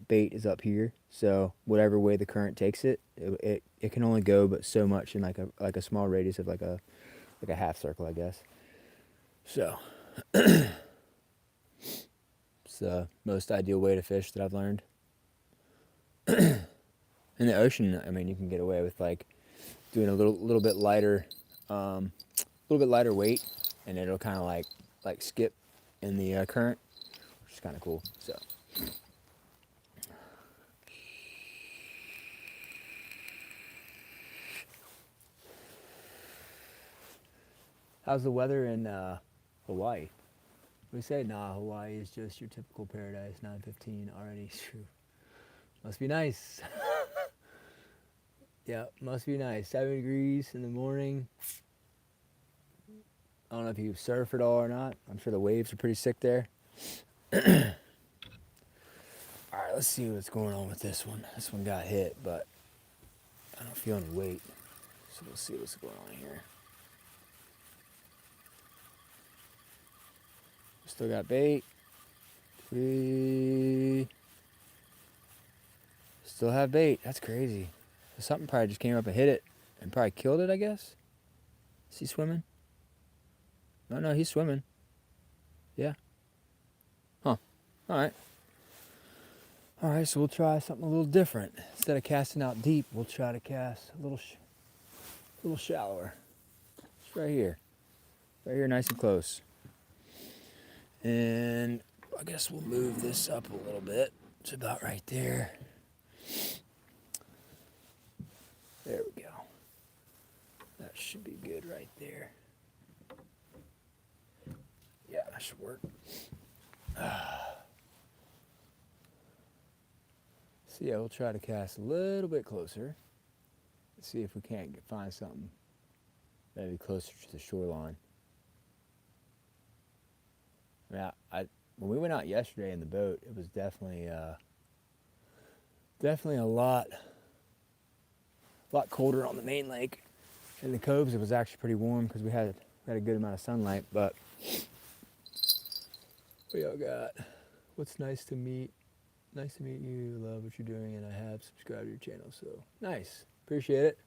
bait is up here. So whatever way the current takes it, it can only go but so much in like a small radius of like a half circle, I guess. So it's the most ideal way to fish that I've learned. In the ocean, I mean, you can get away with like doing a little bit lighter, little bit lighter weight, and it'll kind of like skip in the current, which is kind of cool. So. How's the weather in Hawaii? We say, nah, Hawaii is just your typical paradise, 9:15 already. Must be nice. Yeah, must be nice. 7 degrees in the morning. I don't know if you surf at all or not. I'm sure the waves are pretty sick there. All right, let's see what's going on with this one. This one got hit, but I don't feel any weight. So we'll see what's going on here. Still got bait. We still have bait. That's crazy. Something probably just came up and hit it and probably killed it, I guess. Is he swimming? No, he's swimming. Yeah. Huh. All right. All right, so we'll try something a little different. Instead of casting out deep, we'll try to cast a little shallower. It's right here. Right here, nice and close. And I guess we'll move this up a little bit. It's about right there. There we go. That should be good right there. Yeah, that should work. So yeah, we'll try to cast a little bit closer. See if we can't find something maybe closer to the shoreline. Yeah, when we went out yesterday in the boat, it was definitely a lot colder on the main lake. In the coves, it was actually pretty warm because we had a good amount of sunlight. But we all got. What's nice to meet you. Love what you're doing, and I have subscribed to your channel. So nice, appreciate it.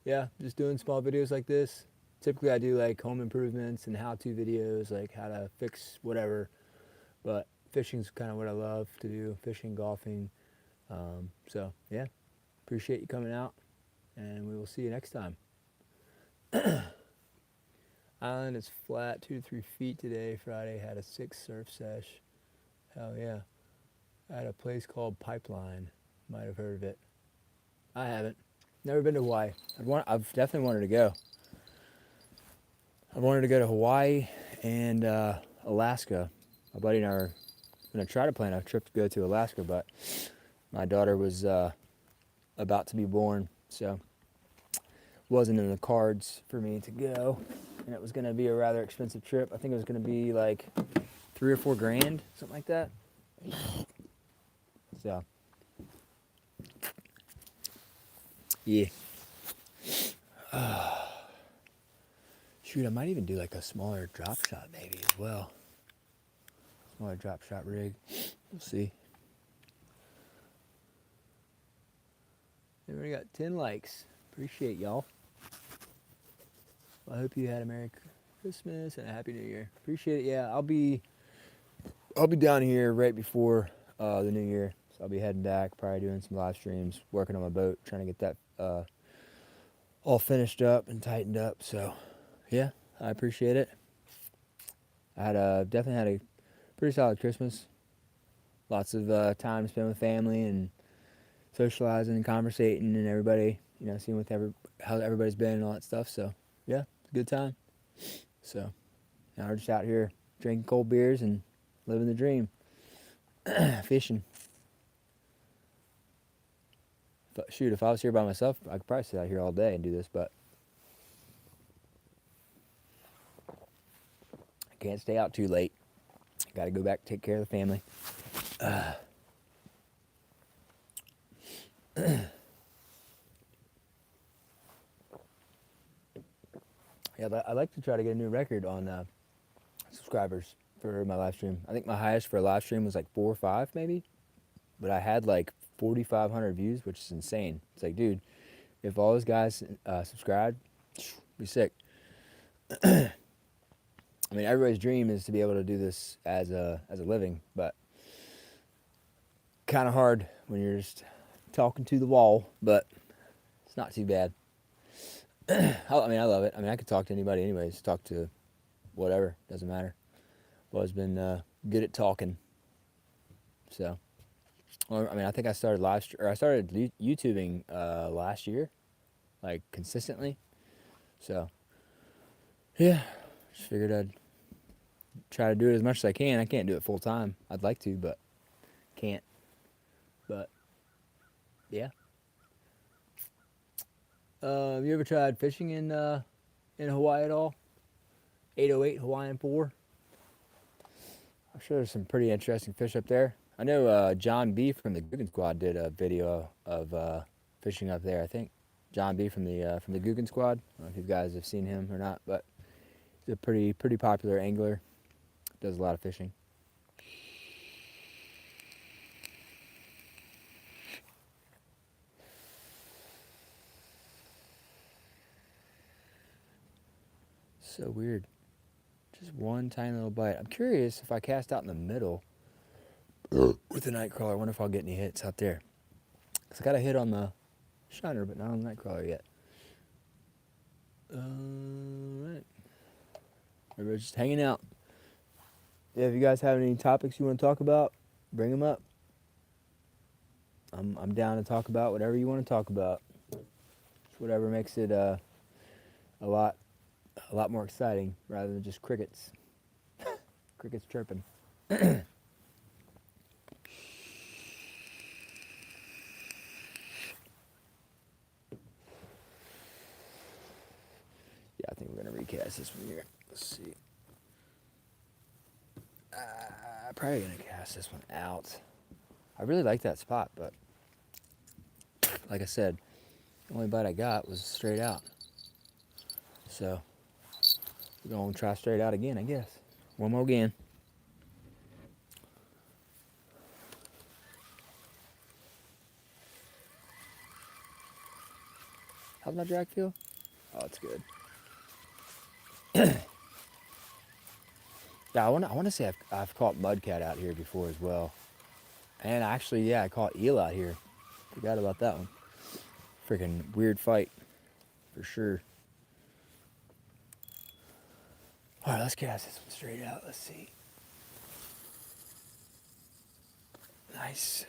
Yeah, just doing small videos like this. Typically, I do like home improvements and how-to videos, like how to fix whatever. But fishing's kind of what I love to do. Fishing, golfing. So yeah, appreciate you coming out, and we will see you next time. Island is flat, 2 to 3 feet today. Friday had a 6 surf sesh. Hell yeah. At a place called Pipeline. Might have heard of it. I haven't. Never been to Hawaii. I've definitely wanted to go. I've wanted to go to Hawaii and Alaska. My buddy and I are going to try to plan a trip to go to Alaska, but my daughter was about to be born, so it wasn't in the cards for me to go. And it was going to be a rather expensive trip. I think it was going to be like $3 or $4 grand, something like that. So, yeah. Shoot, I might even do like a smaller drop shot maybe as well. Smaller drop shot rig. We'll see. We already got 10 likes. Appreciate y'all. I hope you had a Merry Christmas and a Happy New Year. Appreciate it. Yeah, I'll be down here right before the New Year. So I'll be heading back, probably doing some live streams, working on my boat, trying to get that all finished up and tightened up. So yeah, I appreciate it. I definitely had a pretty solid Christmas. Lots of time to spend with family and socializing and conversating and everybody, seeing how everybody's been and all that stuff. So yeah, it's a good time. So now we're just out here drinking cold beers and living the dream. Fishing. But shoot, if I was here by myself, I could probably sit out here all day and do this, but I can't stay out too late. Got to go back and take care of the family. Yeah, but I'd like to try to get a new record on subscribers for my live stream. I think my highest for a live stream was like 4 or 5 maybe, but I had like 4,500 views, which is insane. It's like, dude, if all those guys subscribed, be sick. I mean, everybody's dream is to be able to do this as a living, but kind of hard when you're just talking to the wall, but it's not too bad. I mean, I love it. I mean, I could talk to anybody anyways, talk to whatever, doesn't matter. I've always been good at talking. So, I mean, I think I started YouTubing last year, like consistently. So, yeah, just figured I'd try to do it as much as I can. I can't do it full time. I'd like to, but can't. But yeah. Have you ever tried fishing in Hawaii at all? 808 Hawaiian 4. I'm sure there's some pretty interesting fish up there. I know John B from the Guggen Squad did a video of fishing up there. I think John B from the Guggen Squad. I don't know if you guys have seen him or not, but he's a pretty popular angler. Does a lot of fishing. So weird. Just one tiny little bite. I'm curious if I cast out in the middle with the nightcrawler. I wonder if I'll get any hits out there. Because I got a hit on the shiner, but not on the nightcrawler yet. Alright. Everybody's just hanging out. Yeah, if you guys have any topics you want to talk about, bring them up. I'm down to talk about whatever you want to talk about. Just whatever makes it a lot more exciting rather than just crickets. Crickets chirping. Yeah, I think we're gonna recast this one here. Let's see. Probably gonna cast this one out. I really like that spot, but like I said, the only bite I got was straight out. So we're gonna try straight out again, I guess. One more again. How's my drag feel? Oh, it's good. Yeah, I want to say I've caught mudcat out here before as well. And actually, yeah, I caught eel out here. Forgot about that one. Freaking weird fight, for sure. All right, let's cast this one straight out. Let's see. Nice.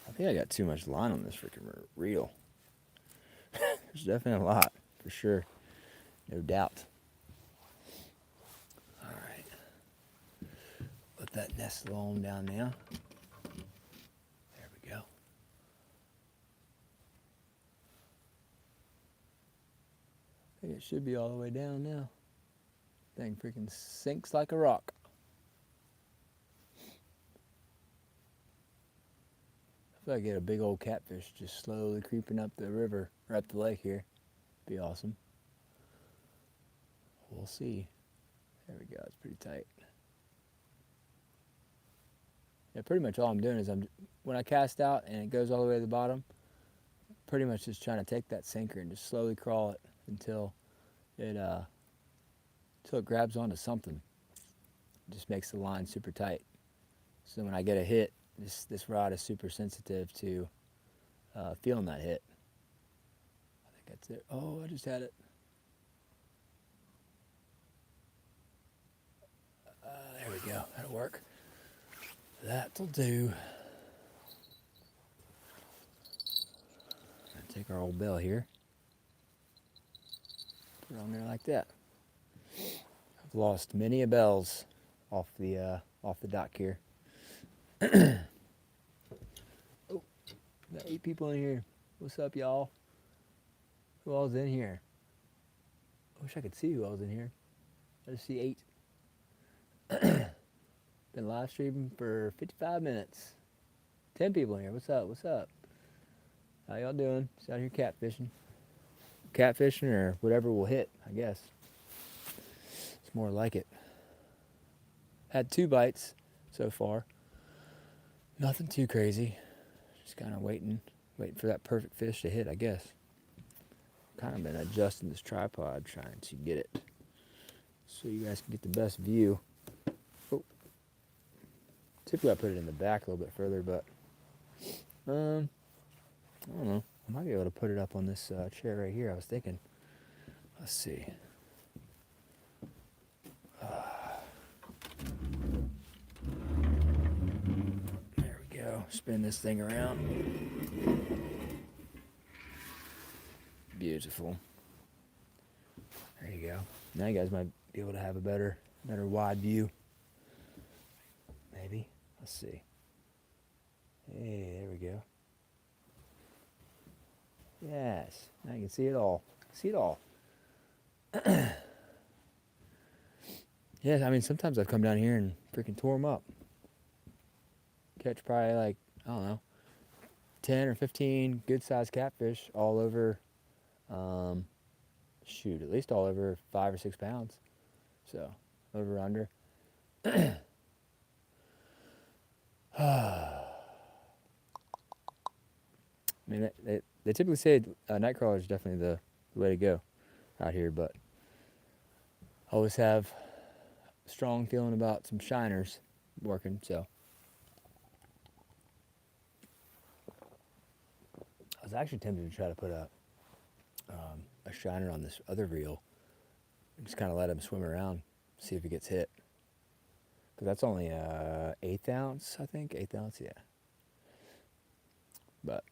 I think I got too much line on this freaking reel. There's definitely a lot, for sure. No doubt. All right. Let that nestle on down now. There we go. I think it should be all the way down now. Thing freaking sinks like a rock. If I get a big old catfish just slowly creeping up the river, or up the lake here, be awesome. We'll see. There we go, it's pretty tight. Yeah, pretty much all I'm doing is when I cast out and it goes all the way to the bottom, pretty much just trying to take that sinker and just slowly crawl it until it grabs onto something. It just makes the line super tight. So when I get a hit, this rod is super sensitive to feeling that hit. I think that's it. Oh, I just had it. There we go. That'll work. That'll do. Take our old bell here. Put it on there like that. lost many a bells off the dock here. Oh, got 8 people in here. What's up, y'all? Who all's in here? I wish I could see who all's in here. I just see 8. Been live streaming for 55 minutes. 10 people in here. What's up? What's up? How y'all doing? Just out here catfishing. Catfishing or whatever will hit, I guess. It's more like it. Had 2 bites so far. Nothing too crazy. Just kind of waiting for that perfect fish to hit, I guess. Kind of been adjusting this tripod, trying to get it so you guys can get the best view. Oh. Typically I put it in the back a little bit further, but I don't know. I might be able to put it up on this chair right here. I was thinking. Let's see. There we go. Spin this thing around. Beautiful. There you go. Now you guys might be able to have a better wide view. Maybe. Let's see. Hey, there we go. Yes. Now you can see it all. See it all. Yes, I mean, sometimes I've come down here and freaking tore them up. Catch probably like, I don't know, 10 or 15 good-sized catfish all over, shoot, at least all over 5 or 6 pounds. So, over under. I mean, they typically say nightcrawler is definitely the way to go out here, but I always have a strong feeling about some shiners working, so. I was actually tempted to try to put a shiner on this other reel and just kind of let him swim around, see if he gets hit. Because that's only 1/8 ounce, I think. 1/8 ounce, yeah. But,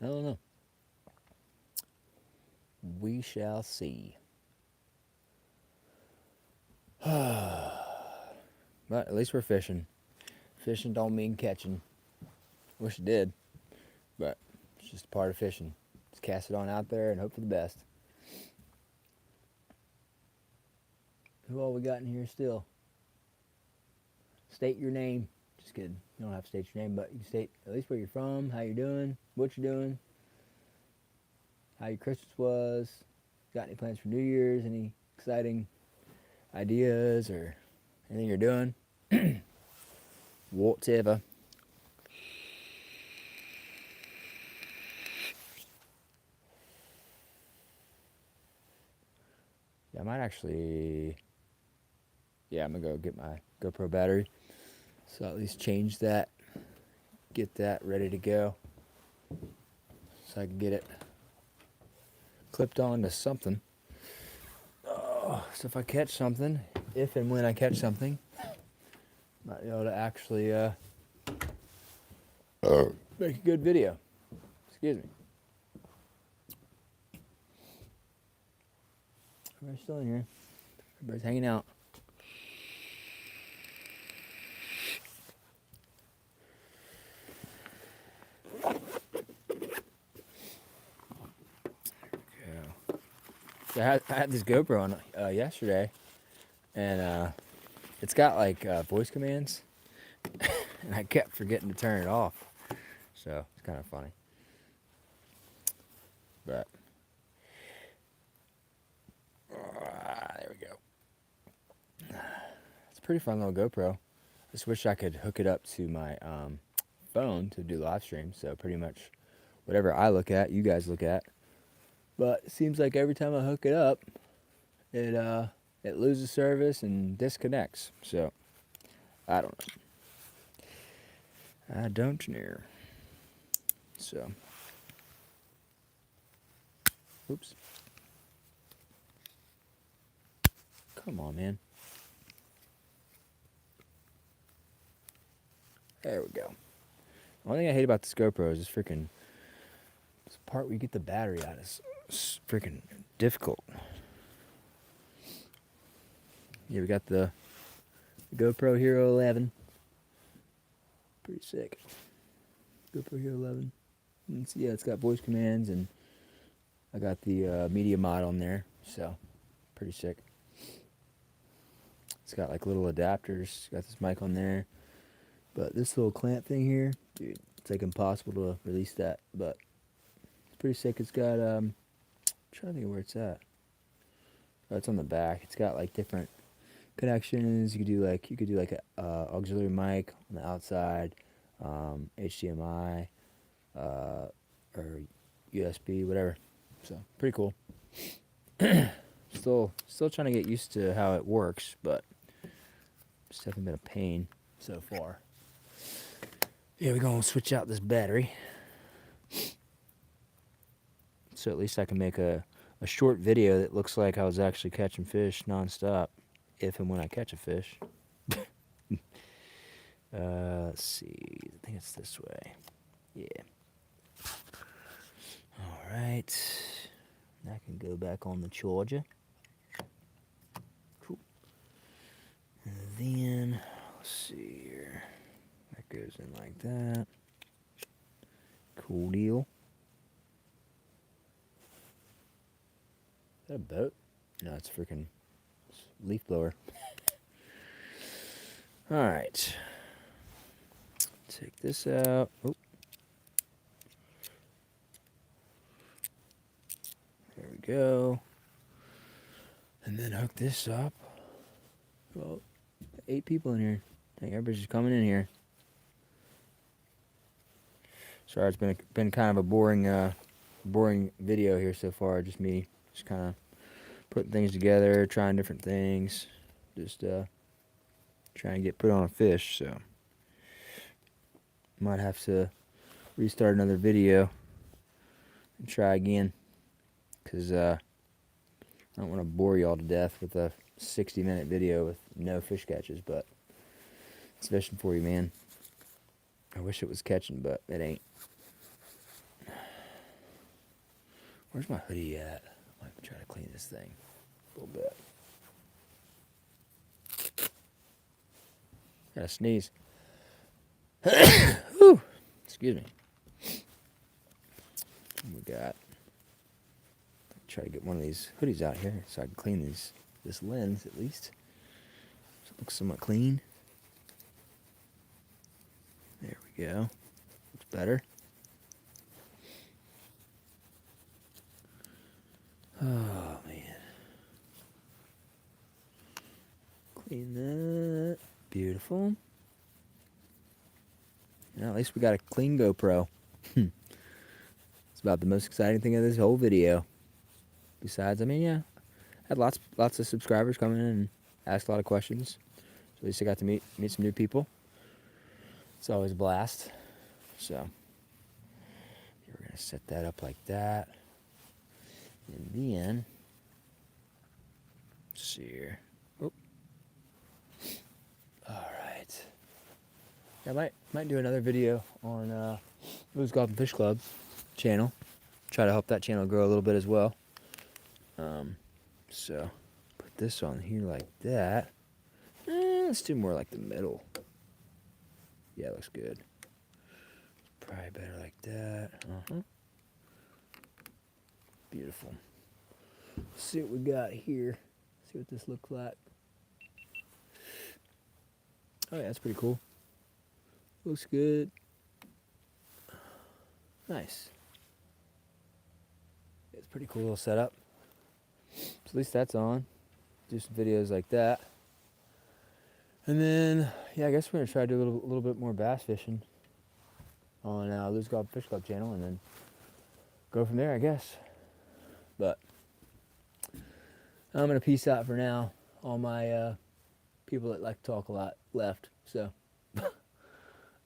I don't know. We shall see. But at least we're fishing. Fishing don't mean catching. Wish it did. But it's just a part of fishing. Just cast it on out there and hope for the best. Who all we got in here still? State your name. Just kidding. You don't have to state your name, but you can state at least where you're from, how you're doing, what you're doing, how your Christmas was, got any plans for New Year's, any exciting ideas or anything you're doing. Whatever. Yeah, I might actually, I'm gonna go get my GoPro battery. So at least change that, get that ready to go. So I can get it clipped on to something. Oh, so if I catch something, if and when I catch something, might be able to actually make a good video. Excuse me. Everybody's still in here. Everybody's hanging out. So I had this GoPro on yesterday, and it's got like voice commands, and I kept forgetting to turn it off. So it's kind of funny. But there we go. It's a pretty fun little GoPro. Just wish I could hook it up to my phone to do live streams. So pretty much whatever I look at, you guys look at. But it seems like every time I hook it up, it loses service and disconnects. So I don't know. I don't know. So, oops. Come on, man. There we go. The only thing I hate about this GoPro is this freaking part where you get the battery out is freaking difficult. Yeah, we got the GoPro Hero 11. Pretty sick. GoPro Hero 11. And yeah, it's got voice commands, and I got the media mod on there, so pretty sick. It's got like little adapters. Got this mic on there, but this little clamp thing here, dude, it's like impossible to release that, but it's pretty sick. It's got I'm trying to think of where it's at. Oh, it's on the back. It's got like different connections. You could do like a auxiliary mic on the outside, HDMI, or USB, whatever. So pretty cool. Still trying to get used to how it works, but it's definitely been a pain so far. Yeah, we're gonna switch out this battery, so at least I can make a short video that looks like I was actually catching fish nonstop, if and when I catch a fish. Let's see. I think it's this way. Yeah. All right. That can go back on the charger. Cool. And then, let's see here. That goes in like that. Cool deal. Is that a boat? No, it's a freaking leaf blower. Alright. Take this out. Oh. There we go. And then hook this up. Well, 8 people in here. I think everybody's just coming in here. Sorry, it's been kind of a boring video here so far. Just me, just kind of putting things together, trying different things, just trying to get put on a fish. So might have to restart another video and try again, because I don't want to bore y'all to death with a 60-minute video with no fish catches, but it's fishing for you, man. I wish it was catching, but it ain't. Where's my hoodie at? I might try to clean this thing a little bit. Gotta sneeze. Whew. Excuse me. What we got? Try to get one of these hoodies out here so I can clean this lens at least. So it looks somewhat clean. There we go. Looks better. Oh man. Clean that. Beautiful. Now at least we got a clean GoPro. It's about the most exciting thing of this whole video. Besides, I mean, yeah, I had lots of subscribers come in and ask a lot of questions. So at least I got to meet some new people. It's always a blast. So we're gonna set that up like that, and then let's see here. Oh, all right. Yeah, I might do another video on Lou's Golf and Fish Club channel. Try to help that channel grow a little bit as well. So put this on here like that. Let's do more like the middle. Yeah, looks good. Probably better like that. Beautiful. Let's see what we got here. See what this looks like. Oh yeah, that's pretty cool. Looks good. Nice. It's a pretty cool little setup. So at least that's on. Do some videos like that. And then, yeah, I guess we're going to try to do a little bit more bass fishing on Lou's Golf Fish Club channel, and then go from there, I guess. But I'm going to peace out for now. All my people that like to talk a lot left. So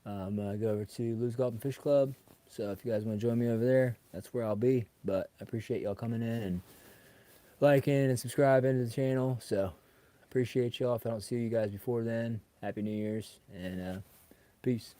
I'm going to go over to Lou's Golf and Fish Club. So if you guys want to join me over there, that's where I'll be. But I appreciate y'all coming in and liking and subscribing to the channel. So appreciate y'all. If I don't see you guys before then, Happy New Year's, and peace.